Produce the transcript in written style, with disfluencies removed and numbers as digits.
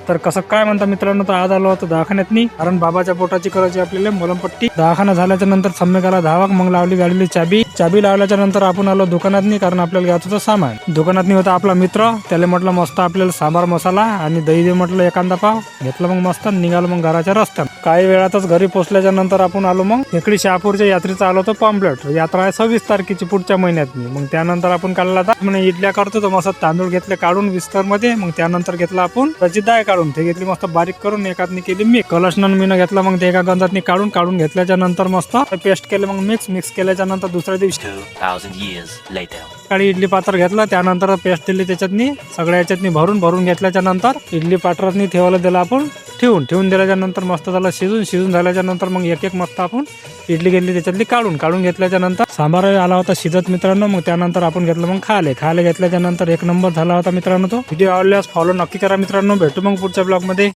तर कसं काय म्हणता मित्रांनो, तर आज आलो होतो दवाखान्यातनी, कारण बाबाच्या पोटाची करायची आपल्याला मलमपट्टी. दवाखाना झाल्याच्या नंतर सम्यकाला धावाक, मग लावली गाडीली चाबी लावल्याच्या नंतर आपण आलो दुकानातनी, कारण आपल्याला घ्यायचं होतं सामान. दुकानातनी होता आपला मित्र, त्याला म्हटलं मस्त आपल्याला सांबार मसाला आणि दही दे म्हटलं एखादा पाव घेतलं. मग मस्त निघालो मग घराच्या रस्त्यात. काही वेळातच घरी पोहोचल्याच्या नंतर आपण आलो मग इकडे शहापूरच्या यात्रेचा आलो होतो. पॉम्पलेट यात्रा आहे 26 तारखेची पुढच्या महिन्यातनी. मग त्यानंतर आपण काढला आता म्हणजे इडल्या करतो, तर मस्त तांदूळ घेतले काढून विस्तर मध्ये. मग त्यानंतर घेतला आपण त्याची डाळ काढून ते घेतली मस्त बारीक करून, एकातनी केली मिक्स. कलशनं मीनं घेतला, मग ते एका गंजातनी काढून घेतल्याच्या नंतर मस्त पेस्ट केलं. मग मिक्स केल्याच्या नंतर दुसऱ्या दिवशी 2000 years later. सकाळी इडली पात्र घेतला, त्यानंतर पेस्ट दिली त्याच्यातनी सगळ्या याच्यातनी भरून घेतल्याच्या नंतर इडली पात्रातनी ठेवायला दिला आपण. ठेवून दिल्याच्या नंतर मस्त झालं शिजून झाल्याच्या नंतर मग एक मस्त आपण इडली घेतली त्याच्यातली काढून घेतल्याच्या नंतर सांबार आला होता शिजत मित्रांनो. मग त्यानंतर आपण घेतलं मग खायला घेतल्याच्या नंतर एक नंबर झाला होता मित्रांनो. तो व्हिडिओ आवडल्यास फॉलो नक्की करा मित्रांनो. भेटू मग पुढच्या ब्लॉग मध्ये.